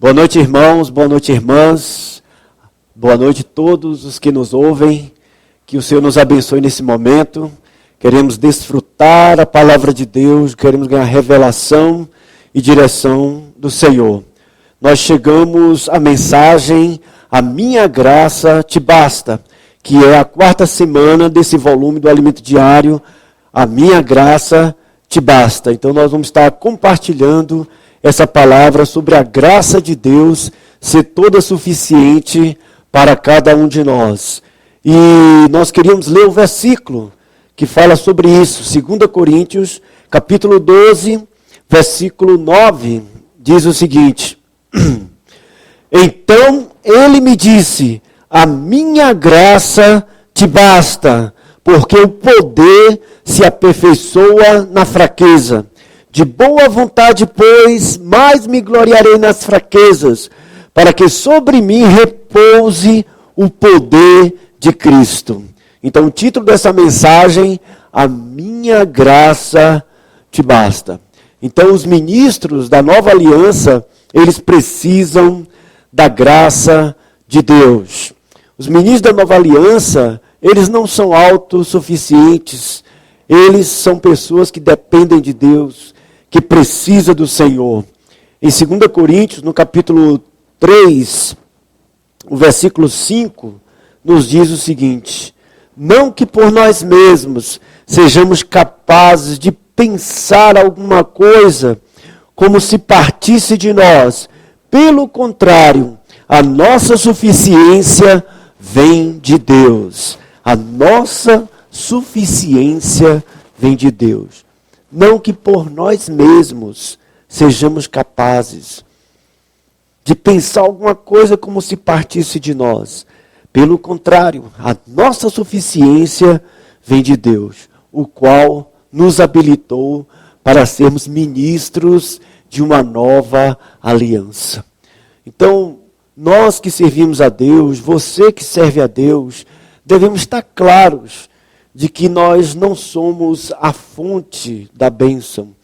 Boa noite, irmãos, boa noite, irmãs, boa noite a todos os que nos ouvem, que o Senhor nos abençoe nesse momento. Queremos desfrutar a palavra de Deus, queremos ganhar revelação e direção do Senhor. Nós chegamos à mensagem, a minha graça te basta, que é a 4ª semana desse volume do Alimento Diário, a minha graça te basta. Então nós vamos estar compartilhando essa palavra sobre a graça de Deus ser toda suficiente para cada um de nós. E nós queríamos ler o versículo que fala sobre isso, 2 Coríntios, capítulo 12, versículo 9, diz o seguinte: Então ele me disse, a minha graça te basta, porque o poder se aperfeiçoa na fraqueza. De boa vontade, pois, mais me gloriarei nas fraquezas, para que sobre mim repouse o poder de Cristo. Então, o título dessa mensagem, a minha graça te basta. Então, os ministros da nova aliança, eles precisam da graça de Deus. Os ministros da nova aliança, eles não são autossuficientes, eles são pessoas que dependem de Deus, que precisa do Senhor. Em 2 Coríntios, no capítulo 3, o versículo 5, nos diz o seguinte: não que por nós mesmos sejamos capazes de pensar alguma coisa como se partisse de nós. Pelo contrário, a nossa suficiência vem de Deus. A nossa suficiência vem de Deus. Não que por nós mesmos sejamos capazes de pensar alguma coisa como se partisse de nós. Pelo contrário, a nossa suficiência vem de Deus, o qual nos habilitou para sermos ministros de uma nova aliança. Então, nós que servimos a Deus, você que serve a Deus, devemos estar claros de que nós não somos a fonte da bênção.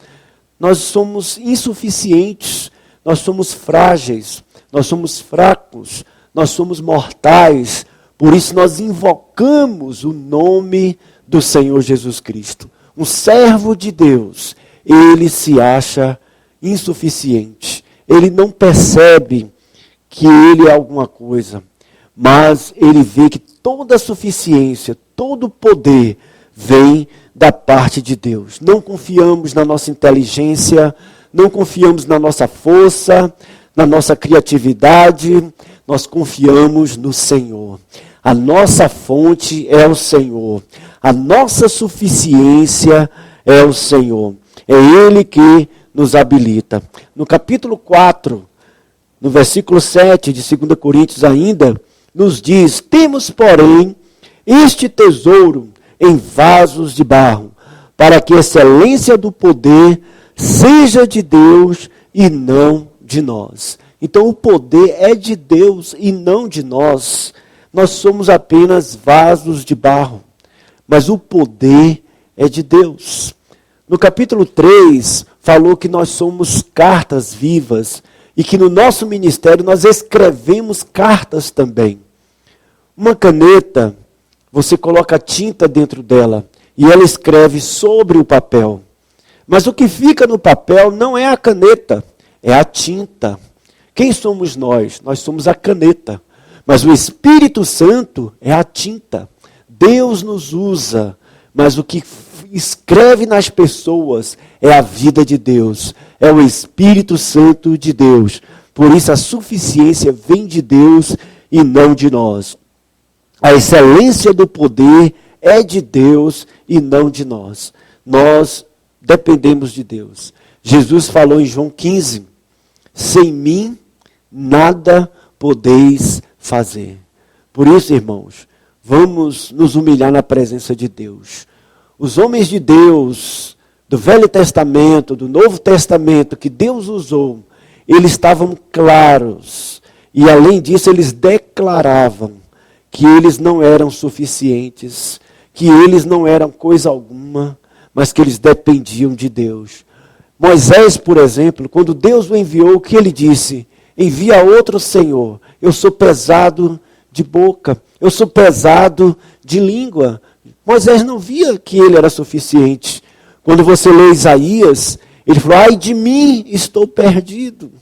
Nós somos insuficientes, nós somos frágeis, nós somos fracos, nós somos mortais. Por isso nós invocamos o nome do Senhor Jesus Cristo. Um servo de Deus, ele se acha insuficiente. Ele não percebe que ele é alguma coisa, mas ele vê que toda a suficiência, todo o poder vem da parte de Deus. Não confiamos na nossa inteligência, não confiamos na nossa força, na nossa criatividade, nós confiamos no Senhor. A nossa fonte é o Senhor, a nossa suficiência é o Senhor. É Ele que nos habilita. No capítulo 4, no versículo 7 de 2 Coríntios ainda, nos diz: temos, porém, este tesouro em vasos de barro, para que a excelência do poder seja de Deus e não de nós. Então o poder é de Deus e não de nós. Nós somos apenas vasos de barro, mas o poder é de Deus. No capítulo 3, falou que nós somos cartas vivas e que no nosso ministério nós escrevemos cartas também. Uma caneta, você coloca tinta dentro dela e ela escreve sobre o papel. Mas o que fica no papel não é a caneta, é a tinta. Quem somos nós? Nós somos a caneta. Mas o Espírito Santo é a tinta. Deus nos usa, mas o que escreve nas pessoas é a vida de Deus. É o Espírito Santo de Deus. Por isso a suficiência vem de Deus e não de nós. A excelência do poder é de Deus e não de nós. Nós dependemos de Deus. Jesus falou em João 15, sem mim nada podeis fazer. Por isso, irmãos, vamos nos humilhar na presença de Deus. Os homens de Deus, do Velho Testamento, do Novo Testamento, que Deus usou, eles estavam claros. E além disso, eles declaravam que eles não eram suficientes, que eles não eram coisa alguma, mas que eles dependiam de Deus. Moisés, por exemplo, quando Deus o enviou, o que ele disse? envia outro, Senhor. Eu sou pesado de boca, eu sou pesado de língua. Moisés não via que ele era suficiente. Quando você lê Isaías, ele falou, ai de mim, estou perdido.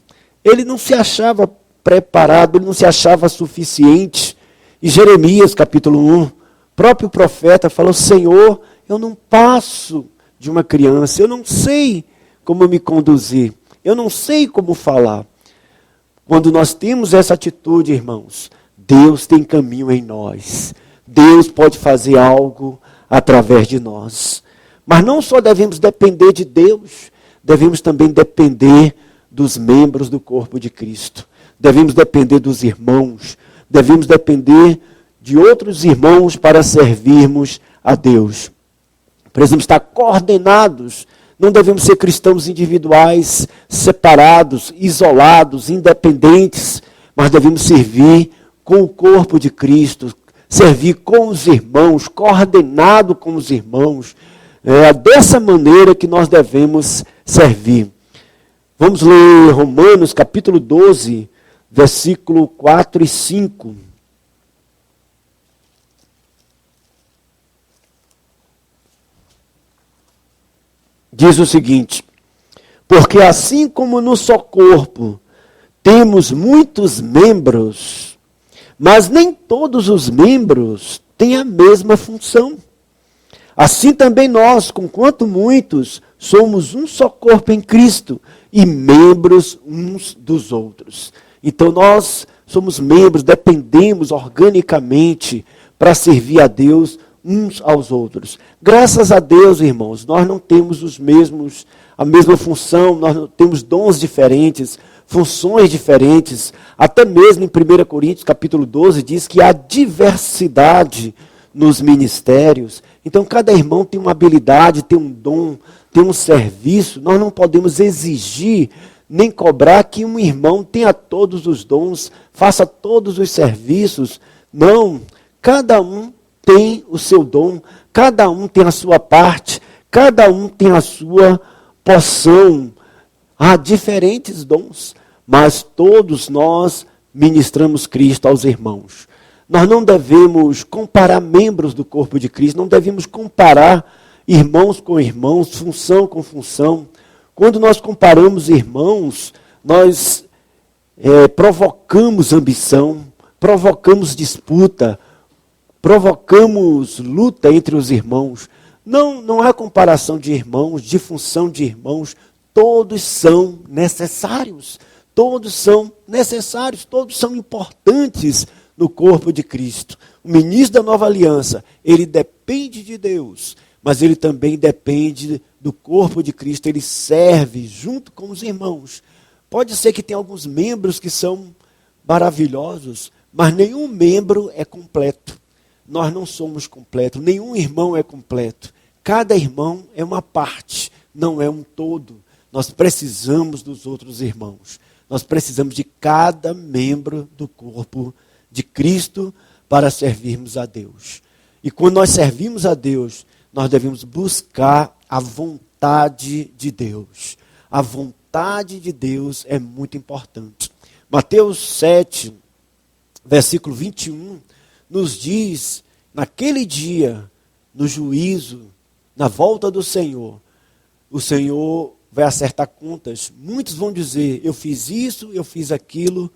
Ele não se achava preparado, ele não se achava suficiente. E Jeremias, capítulo 1, o próprio profeta falou, Senhor, eu não passo de uma criança, eu não sei como me conduzir, eu não sei como falar. Quando nós temos essa atitude, irmãos, Deus tem caminho em nós. Deus pode fazer algo através de nós. Mas não só devemos depender de Deus, devemos também depender dos membros do corpo de Cristo. Devemos depender dos irmãos, devemos depender de outros irmãos para servirmos a Deus. Precisamos estar coordenados. Não devemos ser cristãos individuais, separados, isolados, independentes, mas devemos servir com o corpo de Cristo, servir com os irmãos, coordenado com os irmãos. É dessa maneira que nós devemos servir. Vamos ler Romanos capítulo 12, versículo 4 e 5. Diz o seguinte, porque assim como no só corpo temos muitos membros, mas nem todos os membros têm a mesma função. Assim também nós, conquanto muitos, somos um só corpo em Cristo e membros uns dos outros. Então nós somos membros, dependemos organicamente para servir a Deus uns aos outros. Graças a Deus, irmãos, nós não temos a mesma função, nós não temos dons diferentes, funções diferentes. Até mesmo em 1 Coríntios capítulo 12 diz que há diversidade nos ministérios. Então cada irmão tem uma habilidade, tem um dom, tem um serviço. Nós não podemos exigir nem cobrar que um irmão tenha todos os dons, faça todos os serviços. Não, cada um tem o seu dom, cada um tem a sua parte, cada um tem a sua porção. Há diferentes dons, mas todos nós ministramos Cristo aos irmãos. Nós não devemos comparar membros do corpo de Cristo, não devemos comparar irmãos com irmãos, função com função. Quando nós comparamos irmãos, nós provocamos ambição, provocamos disputa, provocamos luta entre os irmãos. Não há comparação de irmãos, de função de irmãos. Todos são necessários. Todos são necessários, todos são importantes no corpo de Cristo. O ministro da nova aliança, ele depende de Deus, mas ele também depende do corpo de Cristo. Ele serve junto com os irmãos. Pode ser que tenha alguns membros que são maravilhosos, mas nenhum membro é completo. Nós não somos completos, nenhum irmão é completo. Cada irmão é uma parte, não é um todo. Nós precisamos dos outros irmãos. Nós precisamos de cada membro do corpo de Cristo para servirmos a Deus. E quando nós servimos a Deus, nós devemos buscar a vontade de Deus. A vontade de Deus é muito importante. Mateus 7, versículo 21, nos diz, naquele dia, no juízo, na volta do Senhor, o Senhor vai acertar contas. Muitos vão dizer, eu fiz isso, eu fiz aquilo,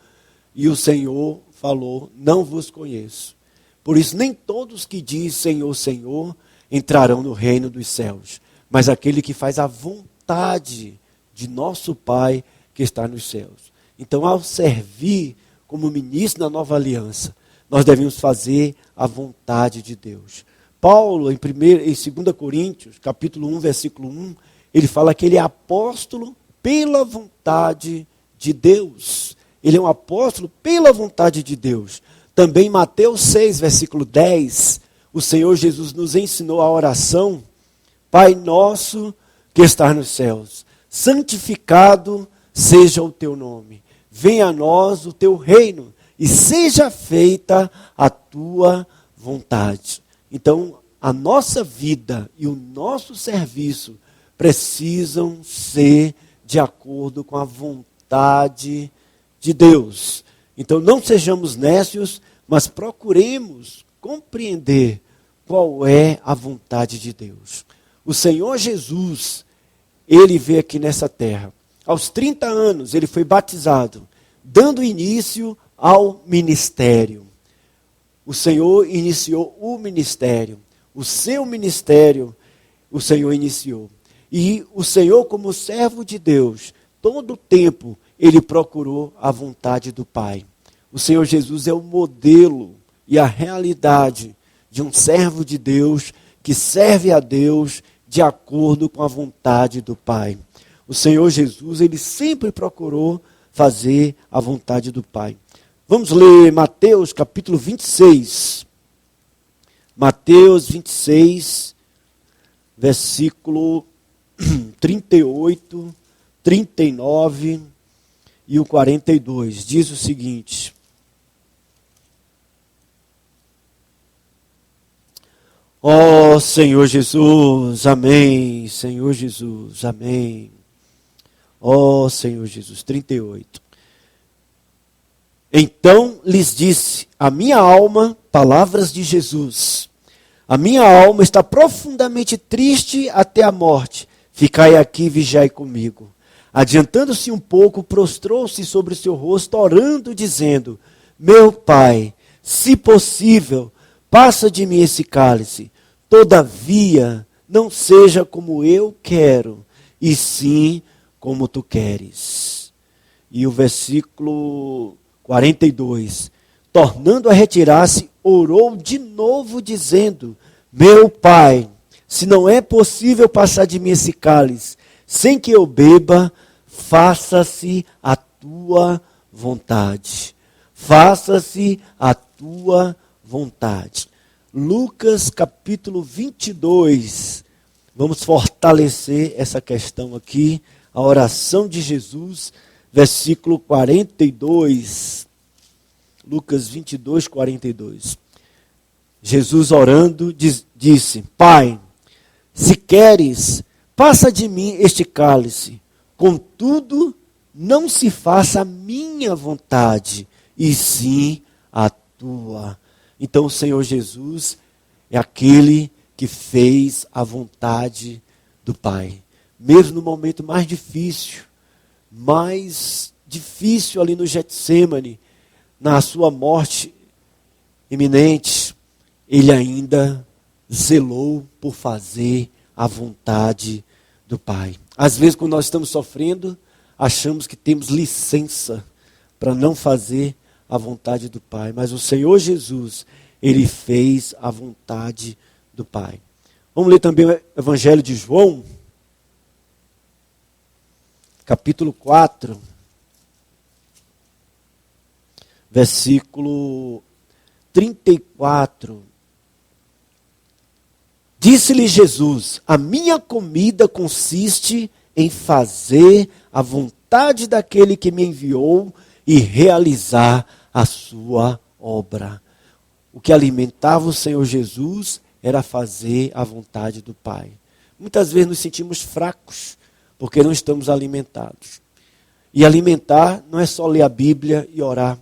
e o Senhor falou, não vos conheço. Por isso, nem todos que dizem Senhor, Senhor, entrarão no reino dos céus, mas aquele que faz a vontade de nosso Pai que está nos céus. Então, ao servir como ministro da nova aliança, nós devemos fazer a vontade de Deus. Paulo, em 2 Coríntios, capítulo 1, versículo 1, ele fala que ele é apóstolo pela vontade de Deus. Ele é um apóstolo pela vontade de Deus. Também em Mateus 6, versículo 10, o Senhor Jesus nos ensinou a oração, Pai nosso que estás nos céus, santificado seja o teu nome. Venha a nós o teu reino e seja feita a tua vontade. Então, a nossa vida e o nosso serviço precisam ser de acordo com a vontade de Deus. Então não sejamos nécios, mas procuremos compreender qual é a vontade de Deus. O Senhor Jesus, ele veio aqui nessa terra. Aos 30 anos, ele foi batizado, dando início ao ministério. O Senhor iniciou o ministério. O seu ministério, o Senhor iniciou. E o Senhor, como servo de Deus, todo o tempo, ele procurou a vontade do Pai. O Senhor Jesus é o modelo e a realidade de um servo de Deus que serve a Deus de acordo com a vontade do Pai. O Senhor Jesus, ele sempre procurou fazer a vontade do Pai. Vamos ler Mateus capítulo 26. Mateus 26, versículo 38, 39 e o 42. Diz o seguinte: ó Senhor Jesus, amém. Senhor Jesus, amém. Ó Senhor Jesus, 38. Então lhes disse: a minha alma, palavras de Jesus, a minha alma está profundamente triste até a morte. Ficai aqui e vigiai comigo. Adiantando-se um pouco, prostrou-se sobre o seu rosto, orando, dizendo: meu Pai, se possível, passa de mim esse cálice. Todavia, não seja como eu quero, e sim como tu queres. E o versículo 42. Tornando a retirar-se, orou de novo, dizendo: meu Pai, se não é possível passar de mim esse cálice, sem que eu beba, faça-se a tua vontade. Faça-se a tua vontade. Lucas capítulo 22. Vamos fortalecer essa questão aqui. A oração de Jesus, versículo 42. Lucas 22, 42. Jesus orando disse: Pai, se queres, passa de mim este cálice. Contudo, não se faça a minha vontade, e sim a tua. Então o Senhor Jesus é aquele que fez a vontade do Pai. Mesmo no momento mais difícil ali no Getsemane, na sua morte iminente, ele ainda zelou por fazer a vontade do Pai. Às vezes, quando nós estamos sofrendo, achamos que temos licença para não fazer a vontade do Pai. Mas o Senhor Jesus, ele fez a vontade do Pai. Vamos ler também o Evangelho de João, capítulo 4, versículo 34. Disse-lhe Jesus: a minha comida consiste em fazer a vontade daquele que me enviou e realizar a sua obra. O que alimentava o Senhor Jesus era fazer a vontade do Pai. Muitas vezes nos sentimos fracos porque não estamos alimentados. E alimentar não é só ler a Bíblia e orar,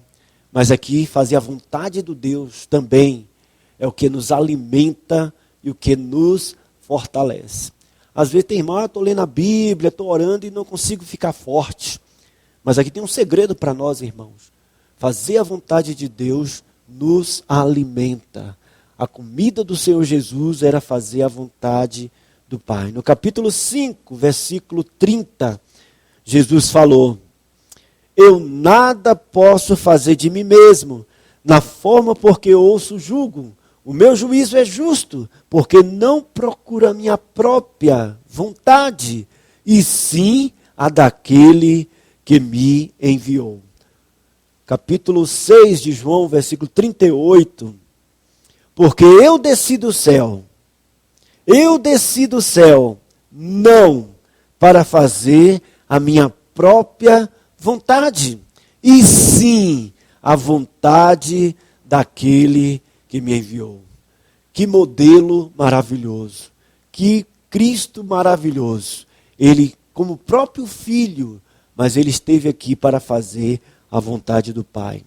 mas aqui fazer a vontade do Deus também é o que nos alimenta e o que nos fortalece. Às vezes tem irmão, eu estou lendo a Bíblia, estou orando e não consigo ficar forte. Mas aqui tem um segredo para nós, irmãos. Fazer a vontade de Deus nos alimenta. A comida do Senhor Jesus era fazer a vontade do Pai. No capítulo 5, versículo 30, Jesus falou: eu nada posso fazer de mim mesmo, na forma porque ouço julgo. O meu juízo é justo, porque não procuro a minha própria vontade, e sim a daquele que me enviou. Capítulo 6 de João, versículo 38. Porque eu desci do céu, não para fazer a minha própria vontade, e sim a vontade daquele que me enviou. Que modelo maravilhoso, que Cristo maravilhoso. Ele, como próprio Filho, mas ele esteve aqui para fazer a vontade do Pai.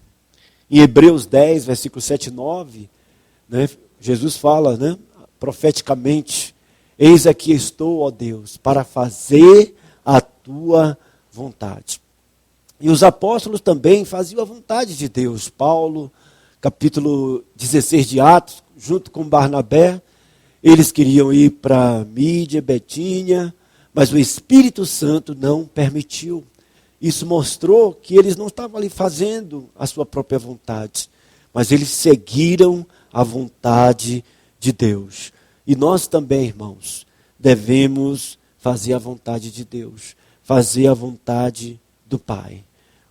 Em Hebreus 10, versículo 7 e 9, né, Jesus fala, né, profeticamente: eis aqui estou, ó Deus, para fazer a tua vontade. E os apóstolos também faziam a vontade de Deus. Paulo, capítulo 16 de Atos, junto com Barnabé, eles queriam ir para Mídia, Betínia, mas o Espírito Santo não permitiu. Isso mostrou que eles não estavam ali fazendo a sua própria vontade, mas eles seguiram a vontade de Deus. E nós também, irmãos, devemos fazer a vontade de Deus, fazer a vontade do Pai.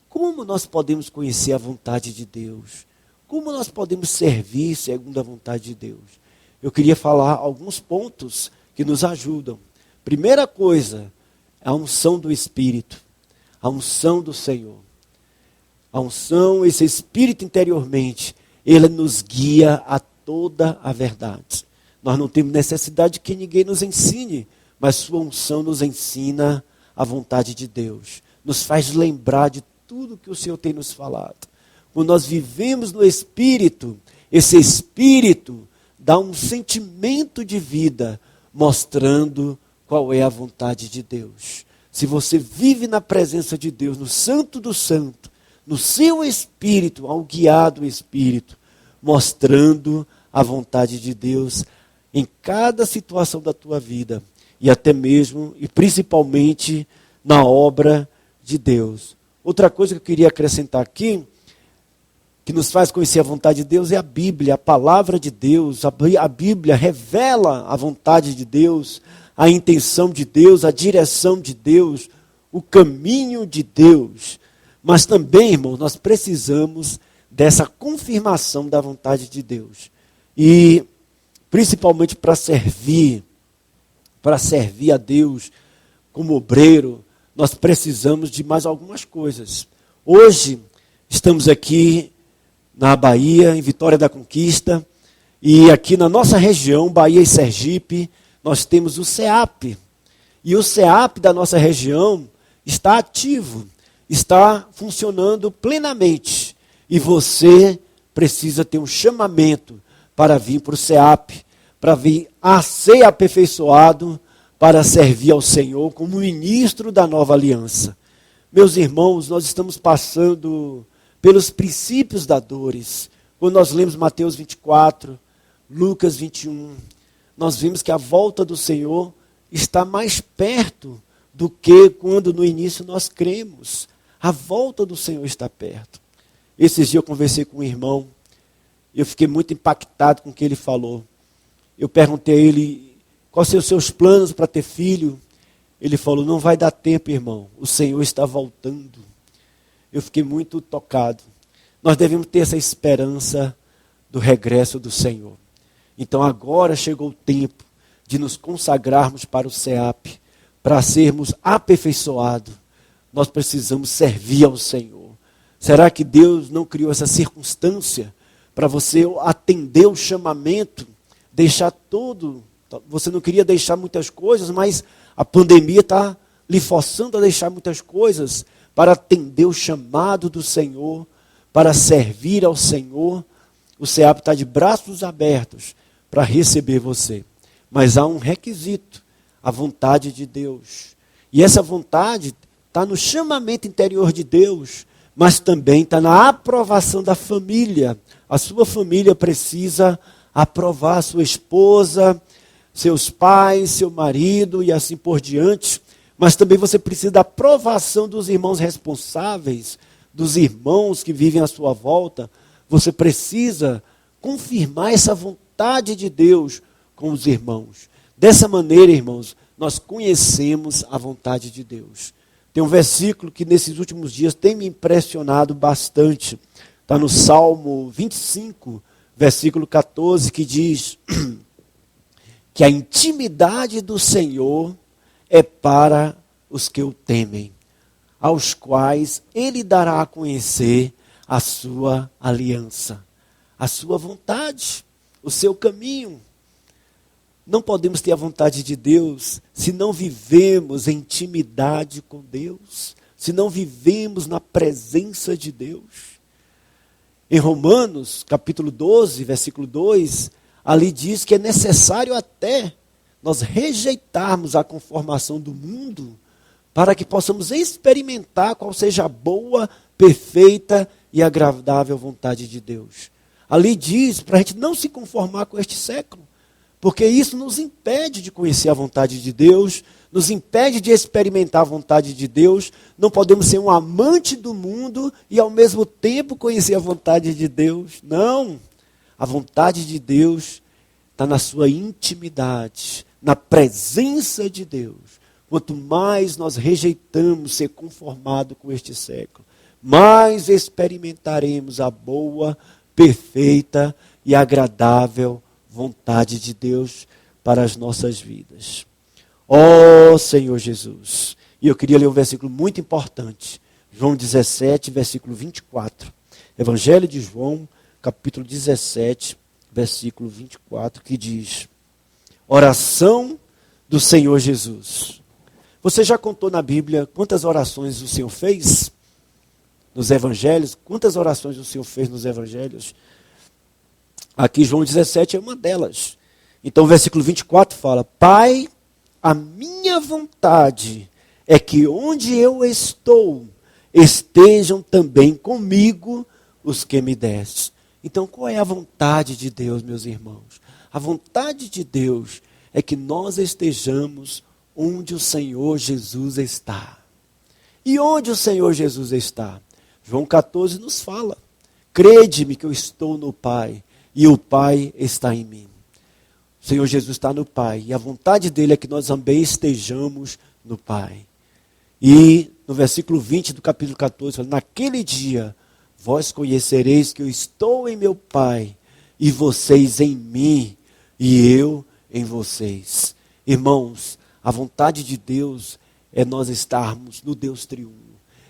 Como nós podemos conhecer a vontade de Deus? Como nós podemos servir segundo a vontade de Deus? Eu queria falar alguns pontos que nos ajudam. Primeira coisa, a unção do Espírito, a unção do Senhor. A unção, esse Espírito interiormente, ele nos guia a toda a verdade. Nós não temos necessidade de que ninguém nos ensine, mas sua unção nos ensina a vontade de Deus. Nos faz lembrar de tudo que o Senhor tem nos falado. Quando nós vivemos no Espírito, esse Espírito dá um sentimento de vida, mostrando qual é a vontade de Deus. Se você vive na presença de Deus, no Santo do Santo, no seu Espírito, ao guiar do Espírito, mostrando a vontade de Deus em cada situação da tua vida, e até mesmo, e principalmente, na obra de Deus. Outra coisa que eu queria acrescentar aqui, que nos faz conhecer a vontade de Deus, é a Bíblia, a palavra de Deus. A Bíblia revela a vontade de Deus, a intenção de Deus, a direção de Deus, o caminho de Deus. Mas também, irmãos, nós precisamos dessa confirmação da vontade de Deus. E principalmente para servir a Deus como obreiro, nós precisamos de mais algumas coisas. Hoje, estamos aqui na Bahia, em Vitória da Conquista, e aqui na nossa região, Bahia e Sergipe, nós temos o SEAP. E o SEAP da nossa região está ativo, está funcionando plenamente. E você precisa ter um chamamento para vir para o SEAP, para vir a ser aperfeiçoado, para servir ao Senhor como ministro da nova aliança. Meus irmãos, nós estamos passando pelos princípios da dores. Quando nós lemos Mateus 24, Lucas 21, nós vimos que a volta do Senhor está mais perto do que quando no início nós cremos. A volta do Senhor está perto. Esses dias eu conversei com um irmão, eu fiquei muito impactado com o que ele falou. Eu perguntei a ele, quais são os seus planos para ter filho? Ele falou, não vai dar tempo, irmão, o Senhor está voltando. Eu fiquei muito tocado. Nós devemos ter essa esperança do regresso do Senhor. Então agora chegou o tempo de nos consagrarmos para o SEAP, para sermos aperfeiçoados. Nós precisamos servir ao Senhor. Será que Deus não criou essa circunstância para você atender o chamamento, deixar tudo? Você não queria deixar muitas coisas, mas a pandemia está lhe forçando a deixar muitas coisas para atender o chamado do Senhor, para servir ao Senhor. O SEAP está de braços abertos para receber você. Mas há um requisito, a vontade de Deus. E essa vontade está no chamamento interior de Deus, mas também está na aprovação da família. A sua família precisa aprovar, sua esposa, seus pais, seu marido e assim por diante. Mas também você precisa da aprovação dos irmãos responsáveis, dos irmãos que vivem à sua volta. Você precisa confirmar essa vontade de Deus com os irmãos. Dessa maneira, irmãos, nós conhecemos a vontade de Deus. Tem um versículo que nesses últimos dias tem me impressionado bastante. Está no Salmo 25, versículo 14, que diz que a intimidade do Senhor é para os que o temem, aos quais Ele dará a conhecer a sua aliança, a sua vontade, o seu caminho. Não podemos ter a vontade de Deus se não vivemos em intimidade com Deus, se não vivemos na presença de Deus. Em Romanos, capítulo 12, versículo 2, ali diz que é necessário até nós rejeitarmos a conformação do mundo para que possamos experimentar qual seja a boa, perfeita e agradável vontade de Deus. Ali diz para a gente não se conformar com este século, porque isso nos impede de conhecer a vontade de Deus, nos impede de experimentar a vontade de Deus. Não podemos ser um amante do mundo e ao mesmo tempo conhecer a vontade de Deus. Não, a vontade de Deus está na sua intimidade, na presença de Deus. Quanto mais nós rejeitamos ser conformado com este século, mais experimentaremos a boa, perfeita e agradável vontade de Deus para as nossas vidas. Ó Senhor Jesus. E eu queria ler um versículo muito importante. João 17, versículo 24. Evangelho de João, capítulo 17, versículo 24, que diz: oração do Senhor Jesus. Você já contou na Bíblia quantas orações o Senhor fez nos evangelhos? Quantas orações o Senhor fez nos evangelhos? Aqui João 17 é uma delas. Então o versículo 24 fala: Pai, a minha vontade é que onde eu estou, estejam também comigo os que me deste. Então qual é a vontade de Deus, meus irmãos? A vontade de Deus é que nós estejamos onde o Senhor Jesus está. E onde o Senhor Jesus está? João 14 nos fala: crede-me que eu estou no Pai, e o Pai está em mim. O Senhor Jesus está no Pai, e a vontade dele é que nós também estejamos no Pai. E no versículo 20 do capítulo 14, fala: naquele dia, vós conhecereis que eu estou em meu Pai, e vocês em mim, e eu em vocês. Irmãos, a vontade de Deus é nós estarmos no Deus triuno,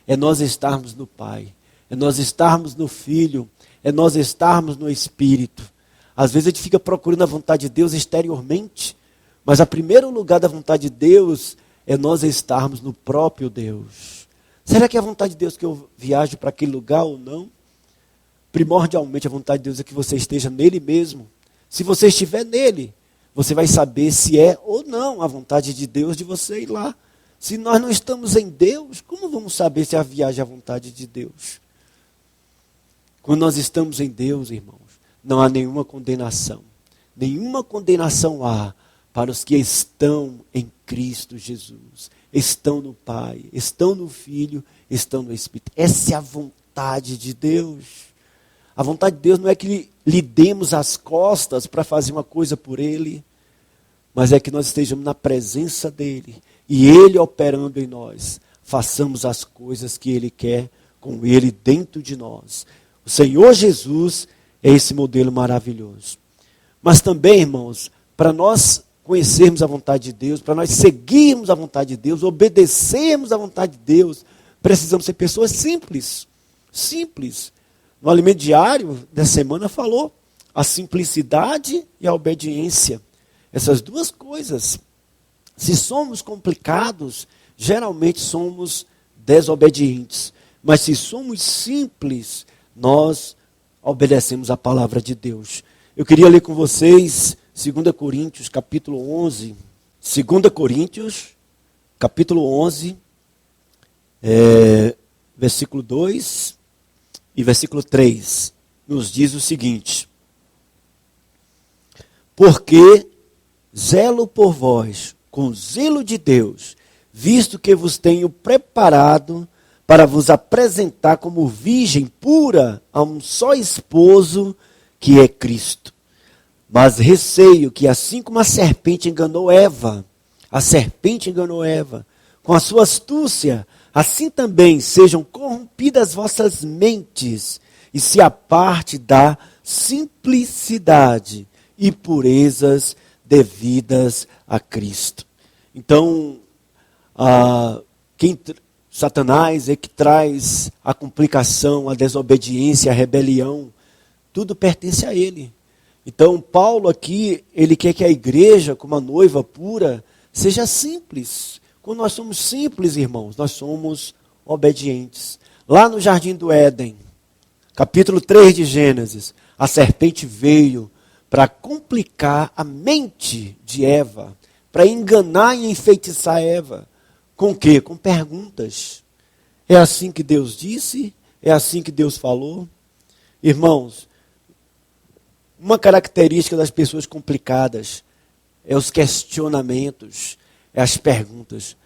é nós estarmos no Pai, é nós estarmos no Filho, é nós estarmos no Espírito. Às vezes a gente fica procurando a vontade de Deus exteriormente, mas o primeiro lugar da vontade de Deus é nós estarmos no próprio Deus. Será que é a vontade de Deus que eu viajo para aquele lugar ou não? Primordialmente a vontade de Deus é que você esteja nele mesmo. Se você estiver nele, você vai saber se é ou não a vontade de Deus de você ir lá. Se nós não estamos em Deus, como vamos saber se a viagem é a vontade de Deus? Quando nós estamos em Deus, irmãos, não há nenhuma condenação. Nenhuma condenação há para os que estão em Cristo Jesus. Estão no Pai, estão no Filho, estão no Espírito. Essa é a vontade de Deus. A vontade de Deus não é que lhe demos as costas para fazer uma coisa por Ele, mas é que nós estejamos na presença dEle e Ele operando em nós, façamos as coisas que Ele quer com Ele dentro de nós. O Senhor Jesus é esse modelo maravilhoso. Mas também, irmãos, para nós conhecermos a vontade de Deus, para nós seguirmos a vontade de Deus, obedecermos a vontade de Deus, precisamos ser pessoas simples. Simples. No alimento diário dessa semana falou a simplicidade e a obediência. Essas duas coisas. Se somos complicados, geralmente somos desobedientes. Mas se somos simples, nós obedecemos a palavra de Deus. Eu queria ler com vocês 2 Coríntios, capítulo 11. 2 Coríntios, capítulo 11, versículo 2 e versículo 3. Nos diz o seguinte: porque zelo por vós com zelo de Deus, visto que vos tenho preparado para vos apresentar como virgem pura a um só esposo, que é Cristo. Mas receio que assim como a serpente enganou Eva, com a sua astúcia, assim também sejam corrompidas vossas mentes, e se aparte da simplicidade e purezas devidas a Cristo. Então, Satanás é que traz a complicação, a desobediência, a rebelião. Tudo pertence a ele. Então, Paulo aqui, ele quer que a igreja, como a noiva pura, seja simples. Quando nós somos simples, irmãos, nós somos obedientes. Lá no Jardim do Éden, capítulo 3 de Gênesis, a serpente veio para complicar a mente de Eva, para enganar e enfeitiçar Eva. Com o quê? Com perguntas. É assim que Deus disse? É assim que Deus falou? Irmãos, uma característica das pessoas complicadas é os questionamentos, é as perguntas.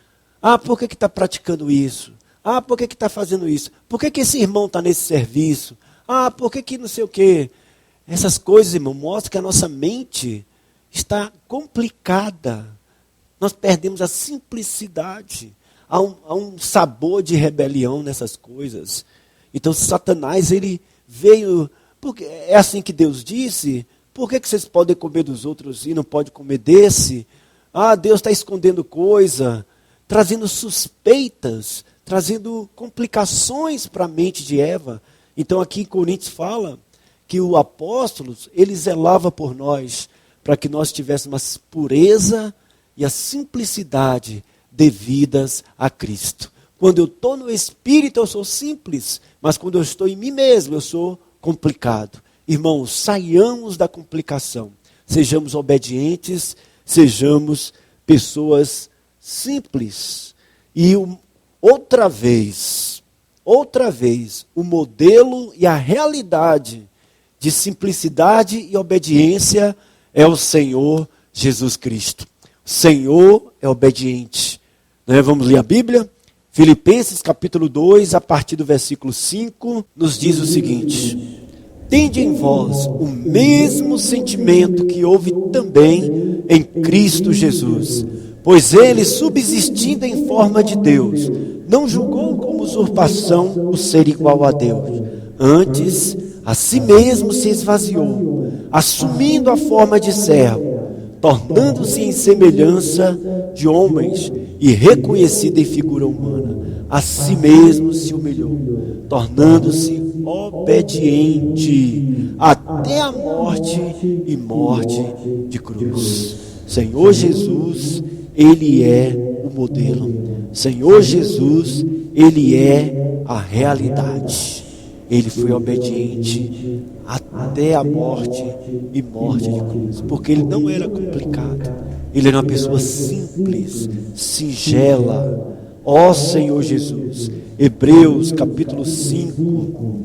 Ah, por que está praticando isso? Ah, por que está fazendo isso? Por que esse irmão está nesse serviço? Ah, por que não sei o quê? Essas coisas, irmão, mostram que a nossa mente está complicada. Nós perdemos a simplicidade. Há um sabor de rebelião nessas coisas. Então, Satanás, ele veio... Porque é assim que Deus disse? Por que vocês podem comer dos outros e não podem comer desse? Ah, Deus está escondendo coisa, trazendo suspeitas, trazendo complicações para a mente de Eva. Então aqui em Coríntios fala que o apóstolo, ele zelava por nós, para que nós tivéssemos a pureza e a simplicidade devidas a Cristo. Quando eu estou no Espírito, eu sou simples, mas quando eu estou em mim mesmo, eu sou complicado. Irmãos, saiamos da complicação, sejamos obedientes, sejamos pessoas simples. E outra vez, o modelo e a realidade de simplicidade e obediência é o Senhor Jesus Cristo. O Senhor é obediente. Vamos ler a Bíblia? Filipenses capítulo 2, a partir do versículo 5, nos diz o seguinte: tende em vós o mesmo sentimento que houve também em Cristo Jesus, pois ele, subsistindo em forma de Deus, não julgou como usurpação o ser igual a Deus. Antes, a si mesmo se esvaziou, assumindo a forma de servo, tornando-se em semelhança de homens e reconhecido em figura humana. A si mesmo se humilhou, tornando-se obediente até a morte e morte de cruz. Senhor Jesus, Ele é o modelo. Senhor Jesus, Ele é a realidade. Ele foi obediente até a morte e morte de cruz, porque ele não era complicado. Ele era uma pessoa simples, singela. Ó Senhor Jesus. Hebreus capítulo 5.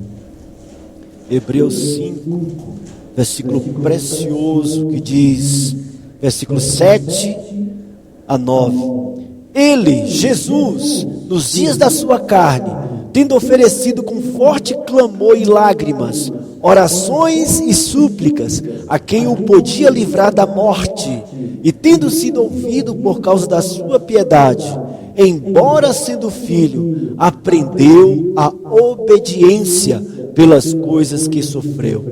Hebreus 5, versículo precioso que diz, versículo 7 a 9. Ele, Jesus, nos dias da sua carne, tendo oferecido com forte clamor e lágrimas, orações e súplicas, a quem o podia livrar da morte, e tendo sido ouvido por causa da sua piedade, embora sendo filho, aprendeu a obediência pelas coisas que sofreu.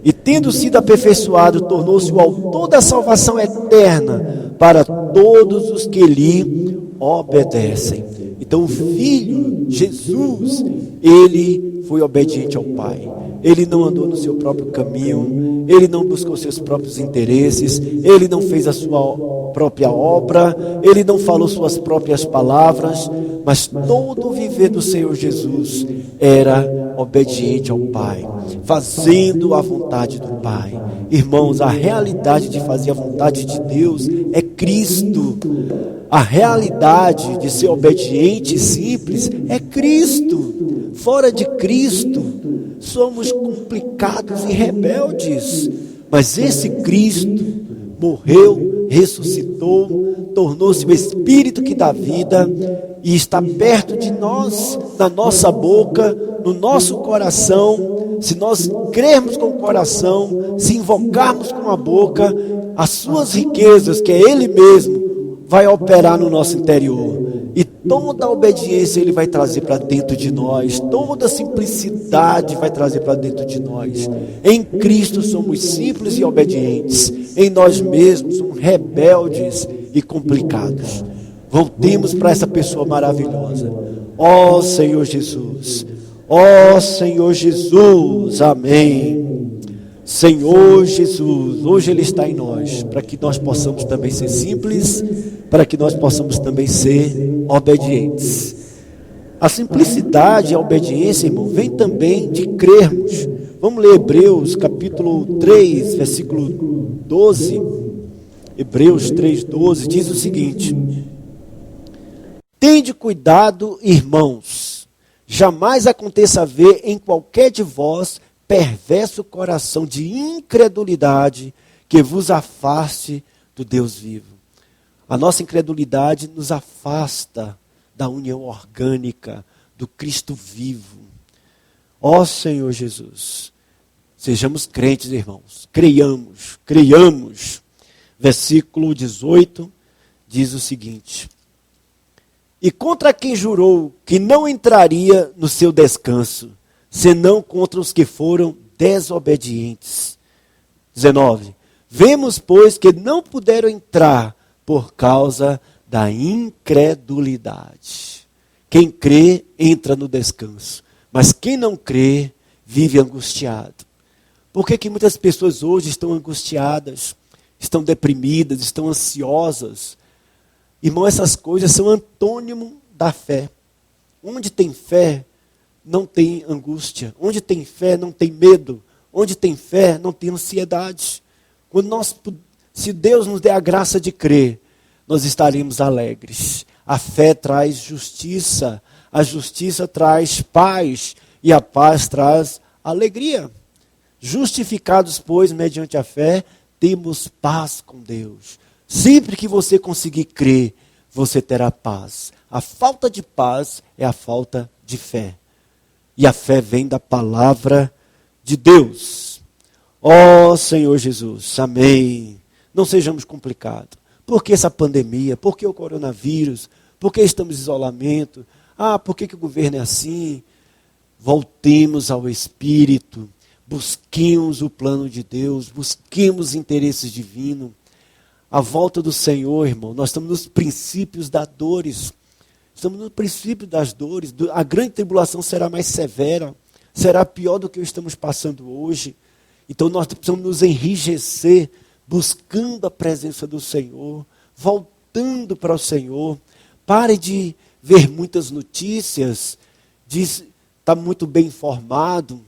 E tendo sido aperfeiçoado, tornou-se o autor da salvação eterna para todos os que lhe obedecem. Então o Filho, Jesus, ele foi obediente ao Pai. Ele não andou no seu próprio caminho, ele não buscou seus próprios interesses, ele não fez a sua própria obra, ele não falou suas próprias palavras, mas todo o viver do Senhor Jesus era obediente ao Pai, fazendo a vontade do Pai. Irmãos, a realidade de fazer a vontade de Deus é Cristo. A realidade de ser obediente e simples é Cristo. Fora de Cristo, somos complicados e rebeldes. Mas esse Cristo morreu, ressuscitou, tornou-se o Espírito que dá vida e está perto de nós, na nossa boca, no nosso coração. Se nós crermos com o coração, se invocarmos com a boca, as suas riquezas, que é Ele mesmo, vai operar no nosso interior. E toda a obediência Ele vai trazer para dentro de nós. Toda a simplicidade vai trazer para dentro de nós. Em Cristo somos simples e obedientes. Em nós mesmos somos rebeldes e complicados. Voltemos para essa pessoa maravilhosa. Ó Senhor Jesus. Ó Senhor Jesus. Amém. Senhor Jesus, hoje Ele está em nós, para que nós possamos também ser simples, para que nós possamos também ser obedientes. A simplicidade e a obediência, irmão, vem também de crermos. Vamos ler Hebreus capítulo 3, versículo 12. Hebreus 3:12 diz o seguinte: tende cuidado, irmãos, jamais aconteça haver em qualquer de vós perverso coração de incredulidade que vos afaste do Deus vivo. A nossa incredulidade nos afasta da união orgânica do Cristo vivo. Ó Senhor Jesus, sejamos crentes, irmãos, creiamos. Versículo 18 diz o seguinte: e contra quem jurou que não entraria no seu descanso, senão contra os que foram desobedientes. 19. Vemos, pois, que não puderam entrar por causa da incredulidade. Quem crê, entra no descanso. Mas quem não crê, vive angustiado. Por que muitas pessoas hoje estão angustiadas, estão deprimidas, estão ansiosas? Irmão, essas coisas são antônimo da fé. Onde tem fé, não tem angústia. Onde tem fé, não tem medo. Onde tem fé, não tem ansiedade. Se Deus nos der a graça de crer, nós estaremos alegres. A fé traz justiça. A justiça traz paz. E a paz traz alegria. Justificados, pois, mediante a fé, temos paz com Deus. Sempre que você conseguir crer, você terá paz. A falta de paz é a falta de fé. E a fé vem da palavra de Deus. Ó Senhor Jesus, amém. Não sejamos complicados. Por que essa pandemia? Por que o coronavírus? Por que estamos em isolamento? Por que o governo é assim? Voltemos ao Espírito. Busquemos o plano de Deus. Busquemos interesses divinos. A volta do Senhor, irmão, nós estamos nos princípios das dores. Estamos no princípio das dores. A grande tribulação será mais severa. Será pior do que estamos passando hoje. Então nós precisamos nos enrijecer, buscando a presença do Senhor, voltando para o Senhor. Pare de ver muitas notícias, de estar muito bem informado.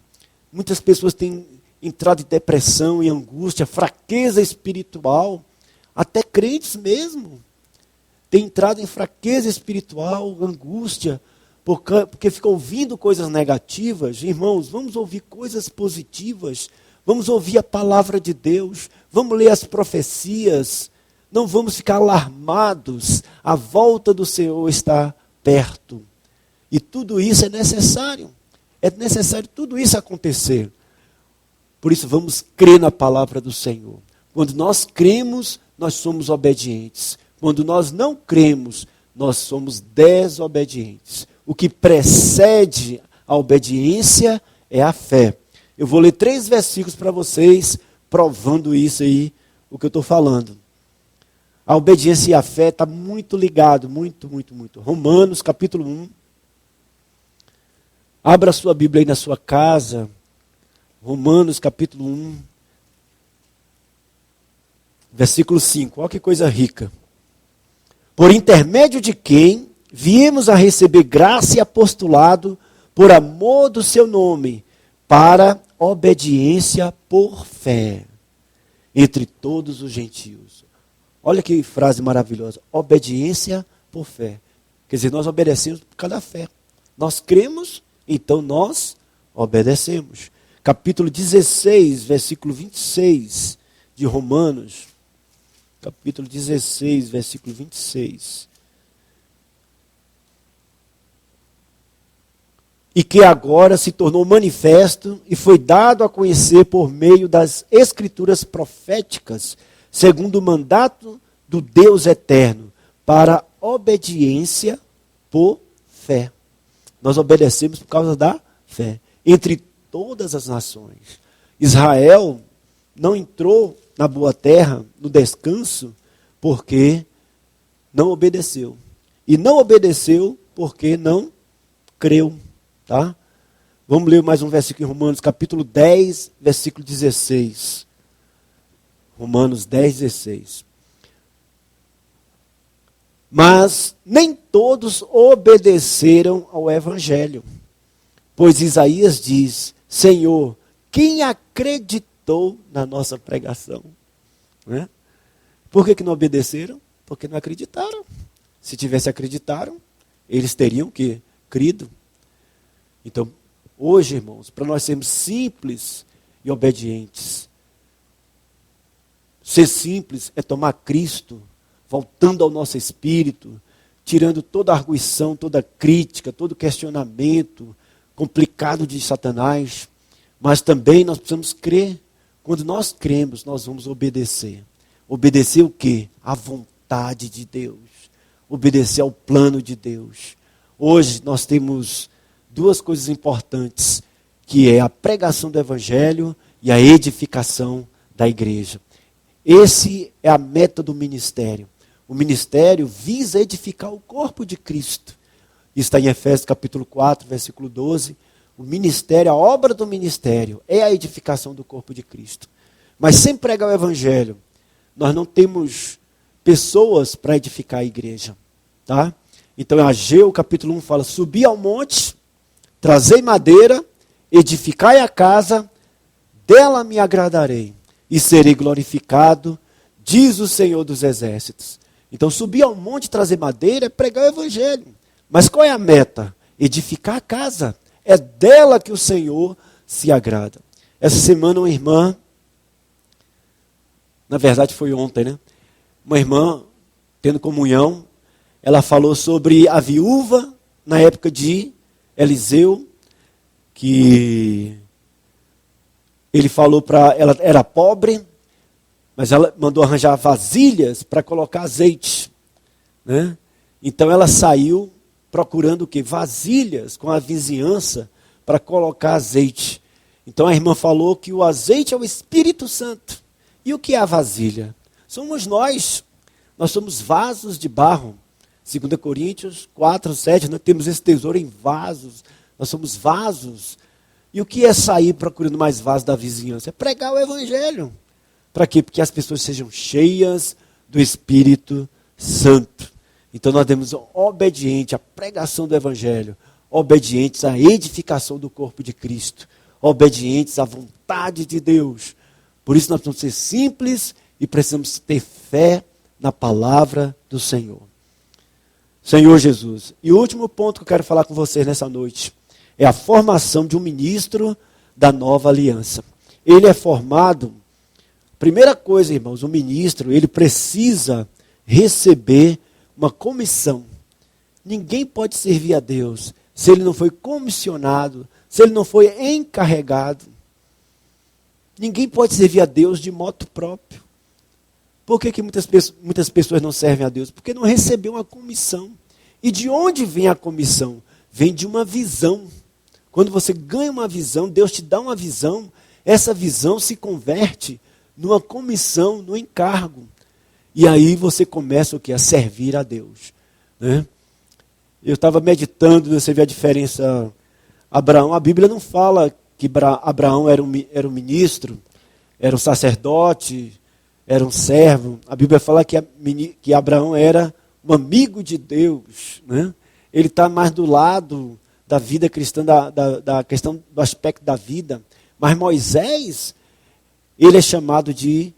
Muitas pessoas têm entrado em depressão, em angústia, fraqueza espiritual. Até crentes mesmo têm entrado em fraqueza espiritual, angústia, porque ficam ouvindo coisas negativas. Irmãos, vamos ouvir coisas positivas, vamos ouvir a palavra de Deus, vamos ler as profecias, não vamos ficar alarmados, a volta do Senhor está perto. E tudo isso é necessário tudo isso acontecer. Por isso vamos crer na palavra do Senhor. Quando nós cremos, nós somos obedientes. Quando nós não cremos, nós somos desobedientes. O que precede a obediência é a fé. Eu vou ler 3 versículos para vocês, provando isso aí, o que eu estou falando. A obediência e a fé está muito ligado, muito. Romanos capítulo 1. Abra sua Bíblia aí na sua casa. Romanos capítulo 1. Versículo 5, olha que coisa rica. Por intermédio de quem viemos a receber graça e apostolado por amor do seu nome, para obediência por fé, entre todos os gentios. Olha que frase maravilhosa, obediência por fé. Quer dizer, nós obedecemos por causa da fé. Nós cremos, então nós obedecemos. Capítulo 16, versículo 26 de Romanos. Capítulo 16, versículo 26. E que agora se tornou manifesto e foi dado a conhecer por meio das escrituras proféticas, segundo o mandato do Deus eterno, para obediência por fé. Nós obedecemos por causa da fé. Entre todas as nações. Israel não entrou na boa terra, no descanso, porque não obedeceu. E não obedeceu porque não creu. Tá? Vamos ler mais um versículo em Romanos, capítulo 10, versículo 16. Romanos 10, 16. Mas nem todos obedeceram ao evangelho. Pois Isaías diz: Senhor, quem acreditou na nossa pregação? Né? Por que não obedeceram? Porque não acreditaram. Se tivesse acreditaram, eles teriam que crido. Então, hoje, irmãos, para nós sermos simples e obedientes, ser simples é tomar Cristo, voltando ao nosso espírito, tirando toda a arguição, toda a crítica, todo questionamento complicado de Satanás. Mas também nós precisamos crer. Quando nós cremos, nós vamos obedecer. Obedecer o quê? A vontade de Deus. Obedecer ao plano de Deus. Hoje nós temos duas coisas importantes, que é a pregação do evangelho e a edificação da igreja. Esse é a meta do ministério. O ministério visa edificar o corpo de Cristo. Isso está em Efésios capítulo 4, versículo 12. O ministério, a obra do ministério é a edificação do corpo de Cristo. Mas sem pregar o evangelho, nós não temos pessoas para edificar a igreja. Tá? Então, em Ageu capítulo 1 fala: subi ao monte, trazei madeira, edificai a casa, dela me agradarei e serei glorificado, diz o Senhor dos Exércitos. Então, subir ao monte e trazer madeira é pregar o evangelho. Mas qual é a meta? Edificar a casa. É dela que o Senhor se agrada. Essa semana uma irmã, na verdade foi ontem, né? Uma irmã, tendo comunhão, ela falou sobre a viúva na época de Eliseu, que ele falou para ela, era pobre, mas ela mandou arranjar vasilhas para colocar azeite, né? Então ela saiu procurando o quê? Vasilhas com a vizinhança para colocar azeite. Então a irmã falou que o azeite é o Espírito Santo. E o que é a vasilha? Somos nós. Nós somos vasos de barro. 2 Coríntios 4, 7, nós temos esse tesouro em vasos. Nós somos vasos. E o que é sair procurando mais vasos da vizinhança? É pregar o evangelho. Para quê? Porque as pessoas sejam cheias do Espírito Santo. Então nós devemos obedientes à pregação do evangelho, obedientes à edificação do corpo de Cristo, obedientes à vontade de Deus. Por isso nós precisamos ser simples e precisamos ter fé na palavra do Senhor. Senhor Jesus. E o último ponto que eu quero falar com vocês nessa noite é a formação de um ministro da nova aliança. Ele é formado, primeira coisa, irmãos, o ministro, ele precisa receber uma comissão. Ninguém pode servir a Deus se ele não foi comissionado, se ele não foi encarregado. Ninguém pode servir a Deus de moto próprio. Por que muitas pessoas não servem a Deus? Porque não recebeu uma comissão. E de onde vem a comissão? Vem de uma visão. Quando você ganha uma visão, Deus te dá uma visão, essa visão se converte numa comissão, num encargo. E aí você começa o quê? A servir a Deus. Né? Eu estava meditando, você vê a diferença. Abraão, a Bíblia não fala que Abraão era um ministro, era um sacerdote, era um servo. A Bíblia fala que Abraão era um amigo de Deus. Né? Ele está mais do lado da vida cristã, da questão do aspecto da vida. Mas Moisés, ele é chamado de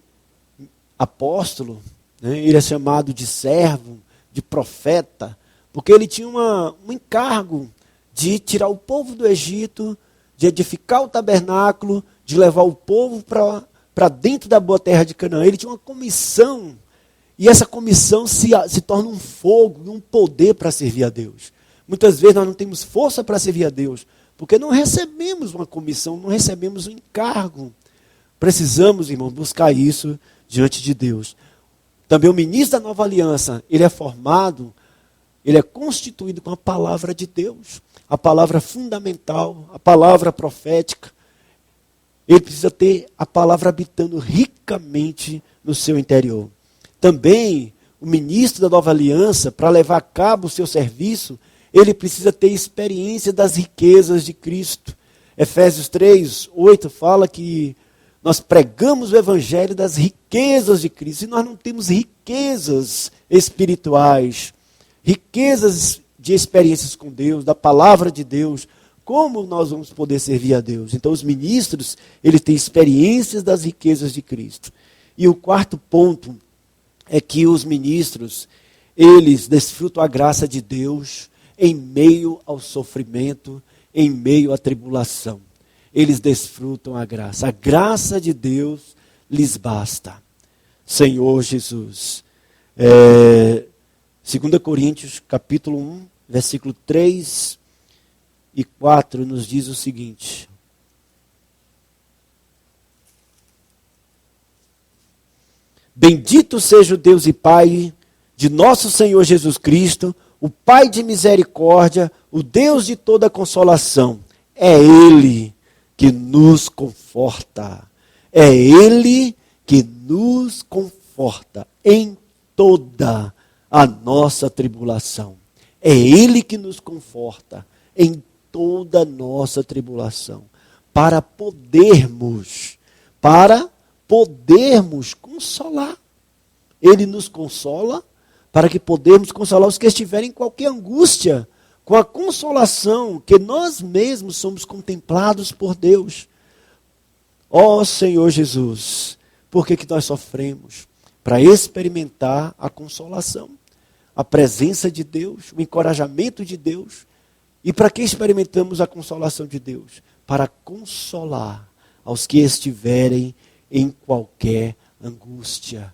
apóstolo, né? Ele é chamado de servo, de profeta, porque ele tinha um encargo de tirar o povo do Egito, de edificar o tabernáculo, de levar o povo para dentro da boa terra de Canaã. Ele tinha uma comissão, e essa comissão se torna um fogo, um poder para servir a Deus. Muitas vezes nós não temos força para servir a Deus, porque não recebemos uma comissão, não recebemos um encargo. Precisamos, irmãos, buscar isso diante de Deus. Também o ministro da nova aliança, ele é formado, ele é constituído com a palavra de Deus, a palavra fundamental, a palavra profética. Ele precisa ter a palavra habitando ricamente no seu interior. Também, o ministro da nova aliança, para levar a cabo o seu serviço, ele precisa ter experiência das riquezas de Cristo. Efésios 3, 8 fala que nós pregamos o evangelho das riquezas de Cristo. E nós não temos riquezas espirituais. riquezas de experiências com Deus, da palavra de Deus, como nós vamos poder servir a Deus? Então os ministros, eles têm experiências das riquezas de Cristo. E o quarto ponto é que os ministros, eles desfrutam a graça de Deus em meio ao sofrimento, em meio à tribulação. Eles desfrutam a graça. A graça de Deus lhes basta. Senhor Jesus. 2 Coríntios, capítulo 1, versículo 3 e 4, nos diz o seguinte. Bendito seja o Deus e Pai de nosso Senhor Jesus Cristo, o Pai de misericórdia, o Deus de toda consolação. É Ele que nos conforta. É Ele que nos conforta em toda a nossa tribulação. É Ele que nos conforta em toda a nossa tribulação. Para podermos consolar. Ele nos consola para que podermos consolar os que estiverem em qualquer angústia, com a consolação que nós mesmos somos contemplados por Deus. Ó Senhor Jesus, por que nós sofremos? Para experimentar a consolação, a presença de Deus, o encorajamento de Deus. E para que experimentamos a consolação de Deus? Para consolar aos que estiverem em qualquer angústia.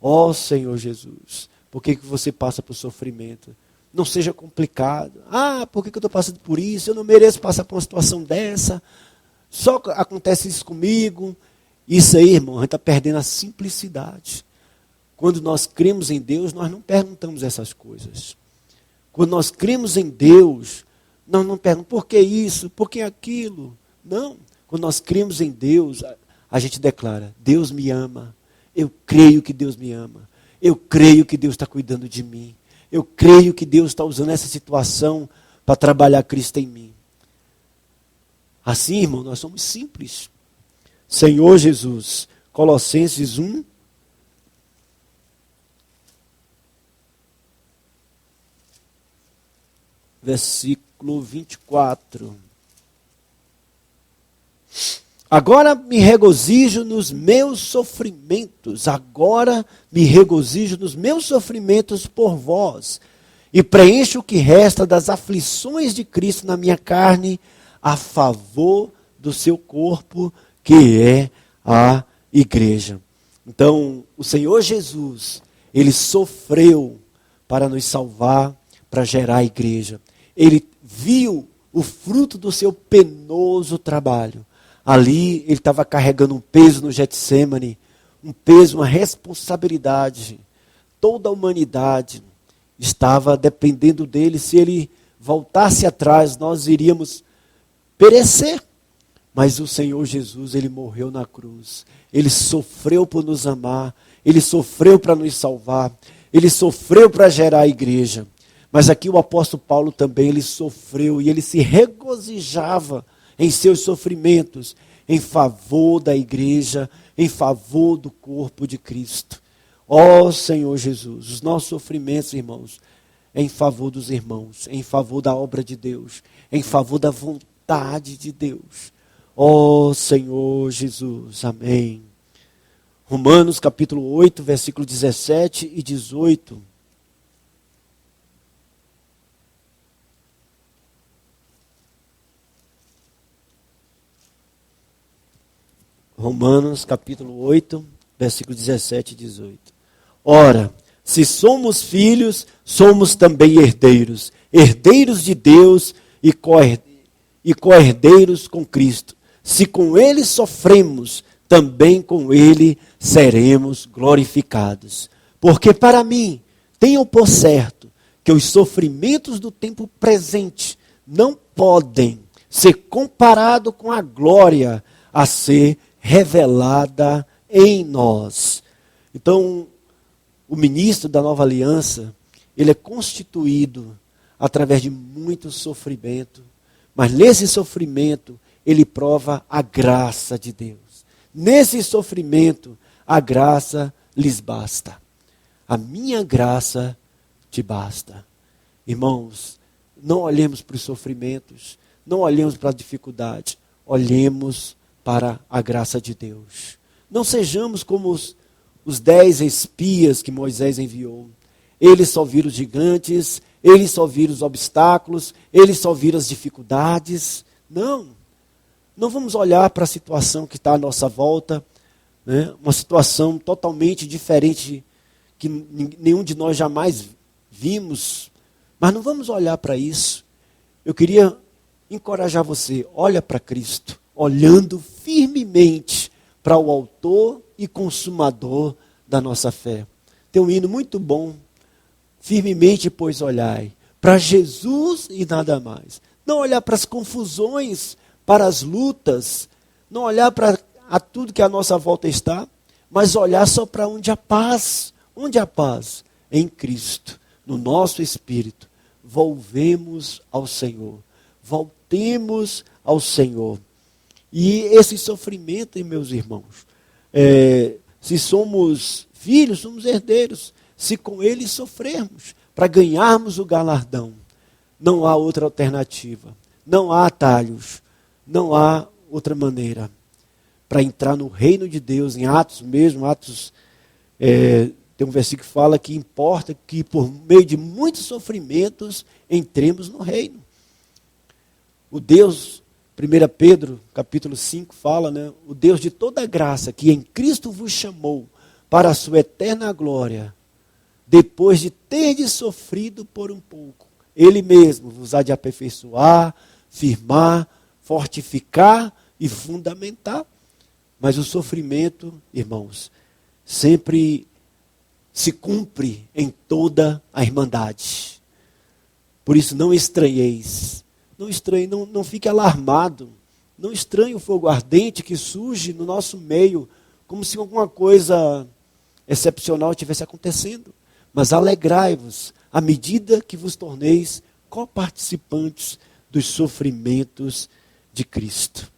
Ó Senhor Jesus, por que você passa por sofrimento? Não seja complicado. Por que eu estou passando por isso? Eu não mereço passar por uma situação dessa. Só acontece isso comigo. Isso aí, irmão, a gente está perdendo a simplicidade. Quando nós cremos em Deus, nós não perguntamos essas coisas. Quando nós cremos em Deus, nós não perguntamos por que isso, por que aquilo. Não. Quando nós cremos em Deus, a gente declara, Deus me ama. Eu creio que Deus me ama. Eu creio que Deus está cuidando de mim. Eu creio que Deus está usando essa situação para trabalhar Cristo em mim. Assim, irmão, nós somos simples. Senhor Jesus, Colossenses 1, versículo 24. Agora me regozijo nos meus sofrimentos. Agora me regozijo nos meus sofrimentos por vós. E preencho o que resta das aflições de Cristo na minha carne, a favor do seu corpo, que é a igreja. Então, o Senhor Jesus, Ele sofreu para nos salvar, para gerar a igreja. Ele viu o fruto do seu penoso trabalho. Ali ele estava carregando um peso no Getsêmani, um peso, uma responsabilidade. Toda a humanidade estava dependendo dele. Se ele voltasse atrás, nós iríamos perecer. Mas o Senhor Jesus, ele morreu na cruz. Ele sofreu por nos amar. Ele sofreu para nos salvar. Ele sofreu para gerar a igreja. Mas aqui o apóstolo Paulo também, ele sofreu e ele se regozijava em seus sofrimentos, em favor da igreja, em favor do corpo de Cristo. Ó Senhor Jesus, os nossos sofrimentos, irmãos, é em favor dos irmãos, é em favor da obra de Deus, é em favor da vontade de Deus. Ó Senhor Jesus, amém. Romanos capítulo 8, versículo 17 e 18. Romanos capítulo 8, versículo 17 e 18. Ora, se somos filhos, somos também herdeiros, herdeiros de Deus e co-herdeiros com Cristo. Se com Ele sofremos, também com Ele seremos glorificados. Porque para mim, tenho por certo que os sofrimentos do tempo presente não podem ser comparados com a glória a ser revelada em nós. Então, o ministro da nova aliança, ele é constituído através de muito sofrimento, mas nesse sofrimento, ele prova a graça de Deus. Nesse sofrimento, a graça lhes basta. A minha graça te basta. Irmãos, não olhemos para os sofrimentos, não olhemos para a dificuldade, olhemos para a graça de Deus. Não sejamos como os 10 espias que Moisés enviou. Eles só viram os gigantes, eles só viram os obstáculos, eles só viram as dificuldades. Não vamos olhar para a situação que está à nossa volta, né? Uma situação totalmente diferente que nenhum de nós jamais vimos, mas não vamos olhar para isso. Eu queria encorajar você, olha para Cristo, olhando firmemente para o autor e consumador da nossa fé. Tem um hino muito bom, firmemente pois olhai, para Jesus e nada mais. Não olhar para as confusões, para as lutas, não olhar para a tudo que à nossa volta está, mas olhar só para onde há paz. Onde há paz? Em Cristo, no nosso espírito. Volvemos ao Senhor. Voltemos ao Senhor. E esse sofrimento, meus irmãos, se somos filhos, somos herdeiros. Se com ele sofrermos, para ganharmos o galardão, não há outra alternativa. Não há atalhos. Não há outra maneira. Para entrar no reino de Deus, em Atos mesmo, tem um versículo que fala que importa que por meio de muitos sofrimentos entremos no reino. O Deus, 1 Pedro, capítulo 5, fala, né? O Deus de toda graça, que em Cristo vos chamou para a sua eterna glória, depois de terdes sofrido por um pouco, Ele mesmo vos há de aperfeiçoar, firmar, fortificar e fundamentar. Mas o sofrimento, irmãos, sempre se cumpre em toda a irmandade. Por isso não estranheis, não fique alarmado, não estranhe o fogo ardente que surge no nosso meio, como se alguma coisa excepcional estivesse acontecendo. Mas alegrai-vos à medida que vos torneis coparticipantes dos sofrimentos de Cristo.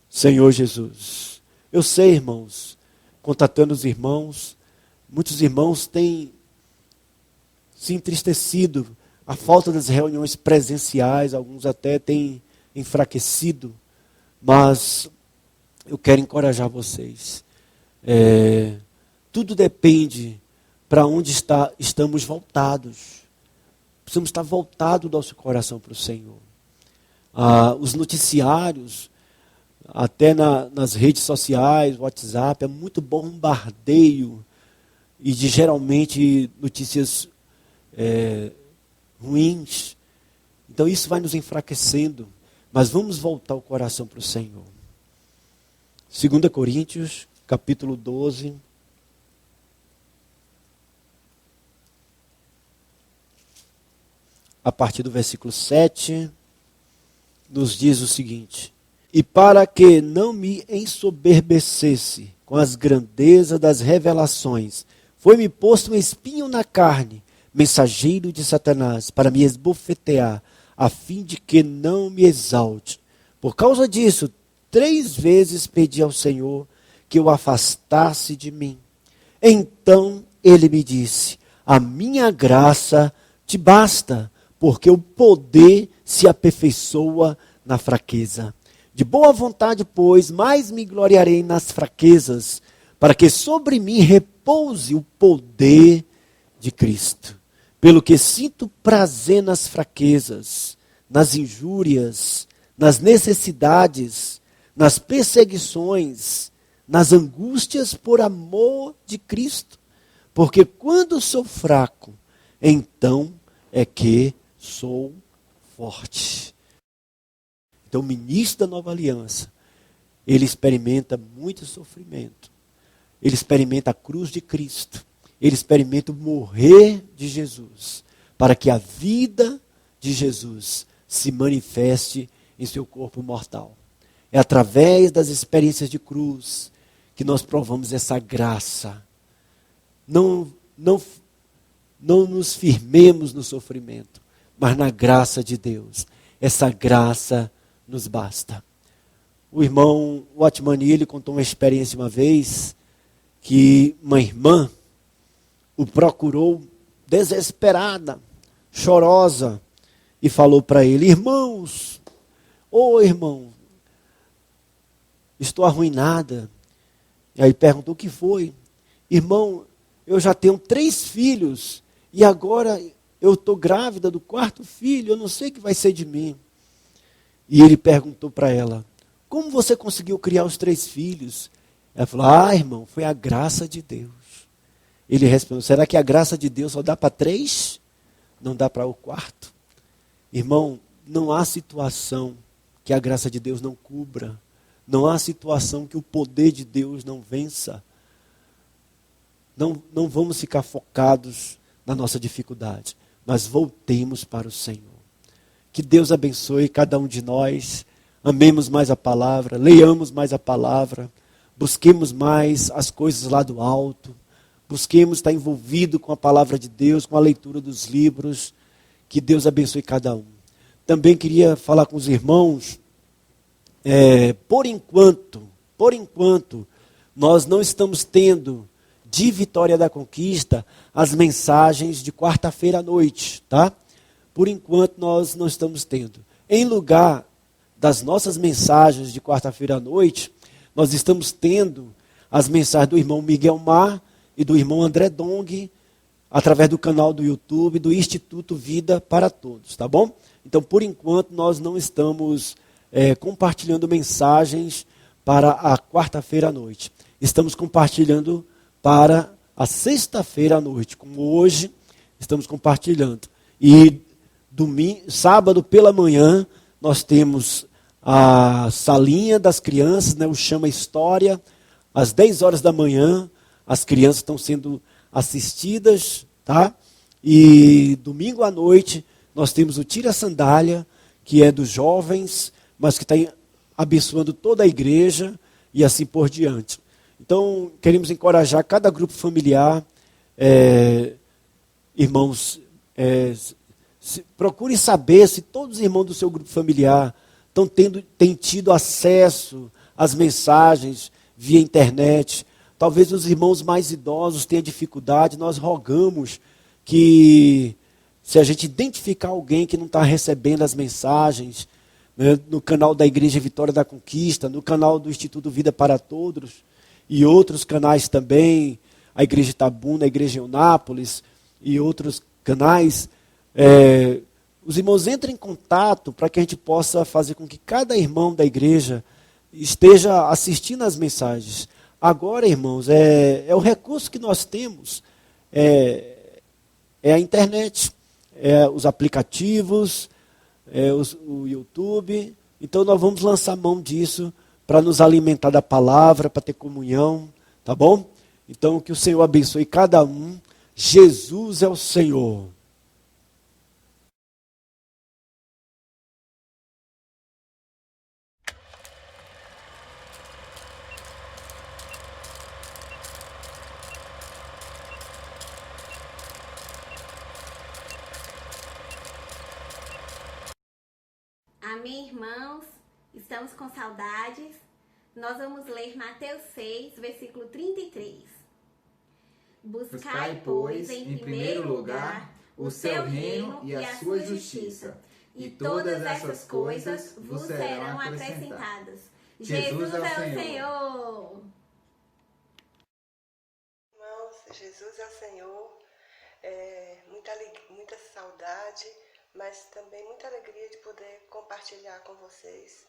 Senhor Jesus, eu sei, irmãos, contatando os irmãos, muitos irmãos têm se entristecido, a falta das reuniões presenciais, alguns até têm enfraquecido, mas eu quero encorajar vocês. Tudo depende para onde estamos voltados. Precisamos estar voltados nosso coração para o Senhor. Os noticiários, até nas redes sociais, WhatsApp, é muito bombardeio e de geralmente notícias ruins. Então isso vai nos enfraquecendo, mas vamos voltar o coração para o Senhor. 2 Coríntios, capítulo 12. A partir do versículo 7, nos diz o seguinte: e para que não me ensoberbecesse com as grandezas das revelações, foi-me posto um espinho na carne, mensageiro de Satanás, para me esbofetear, a fim de que não me exalte. Por causa disso, 3 vezes pedi ao Senhor que o afastasse de mim. Então ele me disse: a minha graça te basta, porque o poder se aperfeiçoa na fraqueza. De boa vontade, pois, mais me gloriarei nas fraquezas, para que sobre mim repouse o poder de Cristo. Pelo que sinto prazer nas fraquezas, nas injúrias, nas necessidades, nas perseguições, nas angústias por amor de Cristo. Porque quando sou fraco, então é que sou forte. Então o ministro da nova aliança, ele experimenta muito sofrimento. Ele experimenta a cruz de Cristo. Ele experimenta o morrer de Jesus, para que a vida de Jesus se manifeste em seu corpo mortal. É através das experiências de cruz que nós provamos essa graça. Não nos firmemos no sofrimento, mas na graça de Deus. Essa graça nos basta. O irmão Watchman Nee, ele contou uma experiência uma vez, que uma irmã o procurou desesperada, chorosa, e falou para ele: irmãos, ô irmão, estou arruinada. E aí perguntou: o que foi? Irmão, eu já tenho 3 filhos, e agora eu estou grávida do 4º filho, eu não sei o que vai ser de mim. E ele perguntou para ela: como você conseguiu criar os 3 filhos? Ela falou: irmão, foi a graça de Deus. Ele respondeu: será que a graça de Deus só dá para 3? Não dá para o 4º? Irmão, não há situação que a graça de Deus não cubra. Não há situação que o poder de Deus não vença. Não vamos ficar focados na nossa dificuldade, mas voltemos para o Senhor. Que Deus abençoe cada um de nós. Amemos mais a palavra, leiamos mais a palavra, busquemos mais as coisas lá do alto, busquemos estar envolvido com a palavra de Deus, com a leitura dos livros. Que Deus abençoe cada um. Também queria falar com os irmãos, por enquanto, nós não estamos tendo de Vitória da Conquista as mensagens de quarta-feira à noite, tá? Por enquanto nós não estamos tendo. Em lugar das nossas mensagens de quarta-feira à noite, nós estamos tendo as mensagens do irmão Miguel Mar e do irmão André Dong, através do canal do YouTube do Instituto Vida para Todos, tá bom? Então, por enquanto, nós não estamos compartilhando mensagens para a quarta-feira à noite. Estamos compartilhando para a sexta-feira à noite, como hoje estamos compartilhando. E sábado pela manhã, nós temos a salinha das crianças, né, o Chama História, às 10 horas da manhã, as crianças estão sendo assistidas, tá? E domingo à noite nós temos o Tira a Sandália, que é dos jovens, mas que está abençoando toda a igreja e assim por diante. Então, queremos encorajar cada grupo familiar, irmãos, procure saber se todos os irmãos do seu grupo familiar têm tido acesso às mensagens via internet. Talvez os irmãos mais idosos tenham dificuldade. Nós rogamos que, se a gente identificar alguém que não está recebendo as mensagens, né, no canal da Igreja Vitória da Conquista, no canal do Instituto Vida para Todos, e outros canais também, a Igreja Itabuna, a Igreja Eunápolis, e outros canais, os irmãos entrem em contato para que a gente possa fazer com que cada irmão da igreja esteja assistindo às mensagens. Agora, irmãos, é o recurso que nós temos, é a internet, os aplicativos, o YouTube. Então nós vamos lançar mão disso para nos alimentar da palavra, para ter comunhão, tá bom? Então que o Senhor abençoe cada um. Jesus é o Senhor. Amém, irmãos? Estamos com saudades. Nós vamos ler Mateus 6, versículo 33. Buscai, pois, em primeiro lugar o seu reino e a sua justiça, e todas essas coisas vos serão acrescentadas. Jesus é o Senhor! Irmãos, Jesus é o Senhor. Muita saudade, mas também muita alegria de poder compartilhar com vocês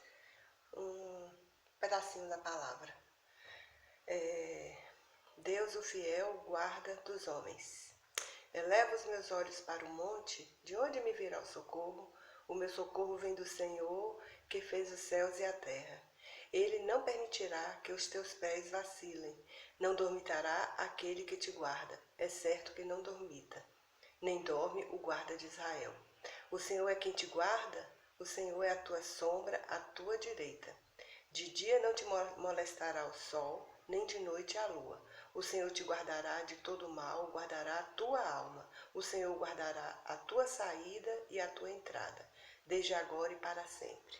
um pedacinho da palavra. Deus, o fiel, guarda dos homens. Eleva os meus olhos para o monte, de onde me virá o socorro? O meu socorro vem do Senhor, que fez os céus e a terra. Ele não permitirá que os teus pés vacilem, não dormitará aquele que te guarda. É certo que não dormita, nem dorme o guarda de Israel. O Senhor é quem te guarda, o Senhor é a tua sombra, à tua direita. De dia não te molestará o sol, nem de noite a lua. O Senhor te guardará de todo mal, guardará a tua alma. O Senhor guardará a tua saída e a tua entrada, desde agora e para sempre.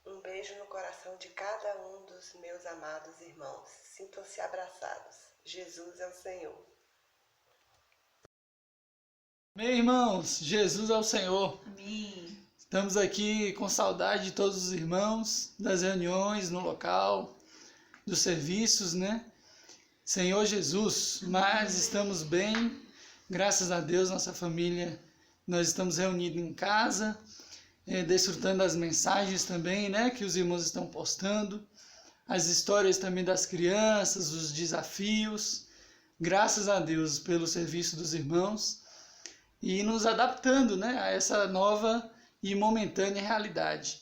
Um beijo no coração de cada um dos meus amados irmãos. Sintam-se abraçados. Jesus é o Senhor. Amém, irmãos. Jesus é o Senhor. Amém. Estamos aqui com saudade de todos os irmãos, das reuniões no local, dos serviços, né? Senhor Jesus, mas estamos bem, graças a Deus, nossa família, nós estamos reunidos em casa, desfrutando das mensagens também, né? Que os irmãos estão postando, as histórias também das crianças, os desafios, graças a Deus pelo serviço dos irmãos e nos adaptando, né, a essa nova e momentânea realidade.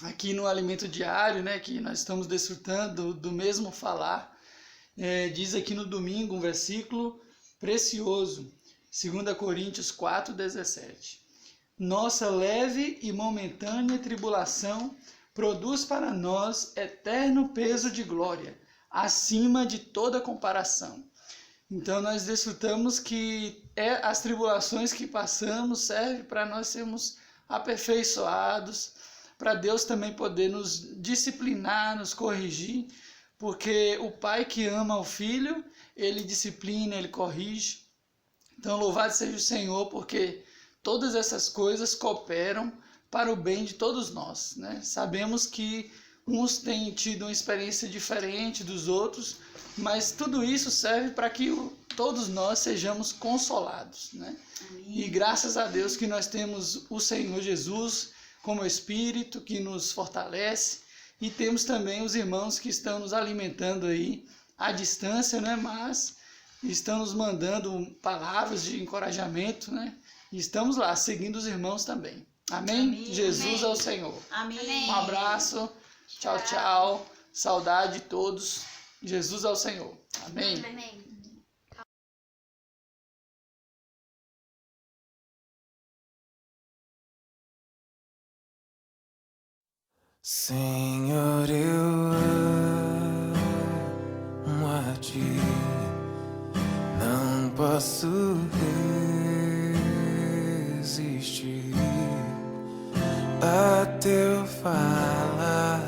Aqui no Alimento Diário, né, que nós estamos desfrutando do mesmo falar, diz aqui no domingo um versículo precioso, 2 Coríntios 4,17. Nossa leve e momentânea tribulação produz para nós eterno peso de glória, acima de toda comparação. Então nós desfrutamos que as tribulações que passamos servem para nós sermos aperfeiçoados, para Deus também poder nos disciplinar, nos corrigir, porque o pai que ama o filho, ele disciplina, ele corrige. Então louvado seja o Senhor, porque todas essas coisas cooperam para o bem de todos nós, né? Sabemos que uns têm tido uma experiência diferente dos outros, mas tudo isso serve para que todos nós sejamos consolados, né? Amém. E graças a Deus que nós temos o Senhor Jesus como Espírito que nos fortalece, e temos também os irmãos que estão nos alimentando aí à distância, né? Mas estão nos mandando palavras de encorajamento, né? E estamos lá seguindo os irmãos também. Amém? Amém. Jesus é o Senhor. Amém. Um abraço. Tchau, tchau. Saudade de todos. Jesus é o Senhor. Amém. Amém. Senhor, eu amo a Ti, não posso resistir a Teu falar,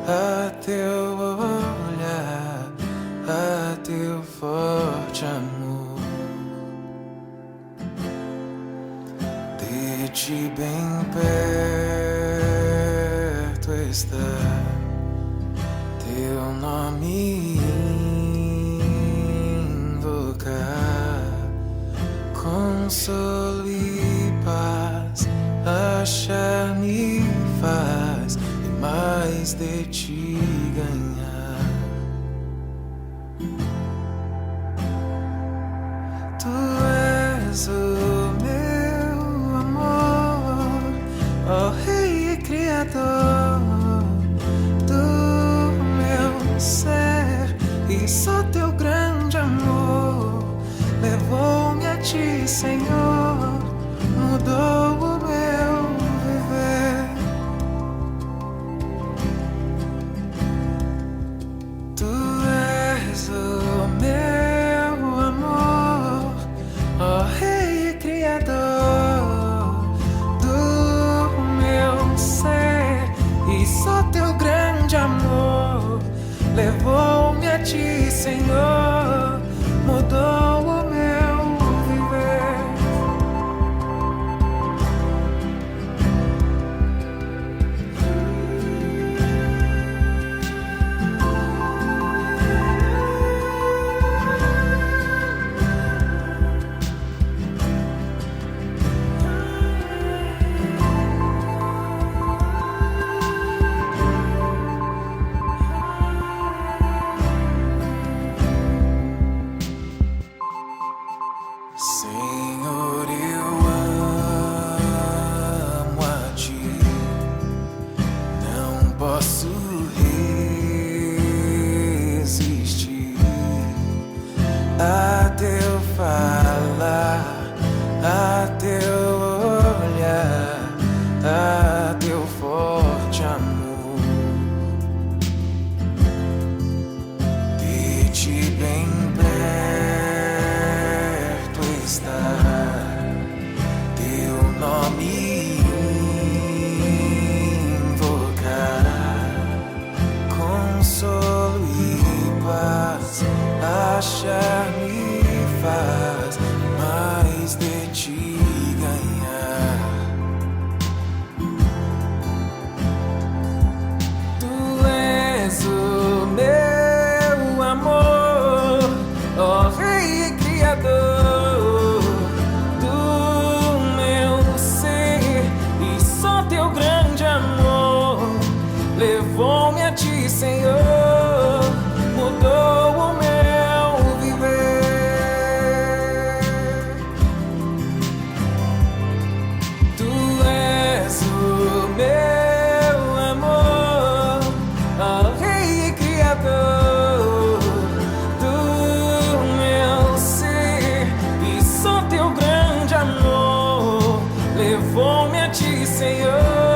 a Teu olhar, a Teu forte amor. De Ti bem perto está, Teu nome invocar, consolo e paz achar-me faz, e mais de Ti ganhar. Tu és o meu amor, ó Rei e Criador do meu ser, e só Teu grande amor levou-me a Ti, Senhor, mudou o meu viver. Tu és o meu amor, ó Rei e Criador do meu ser, e só Teu grande amor levou-me a Ti, Senhor, mudou o meu viver. fome a ti, Senhor.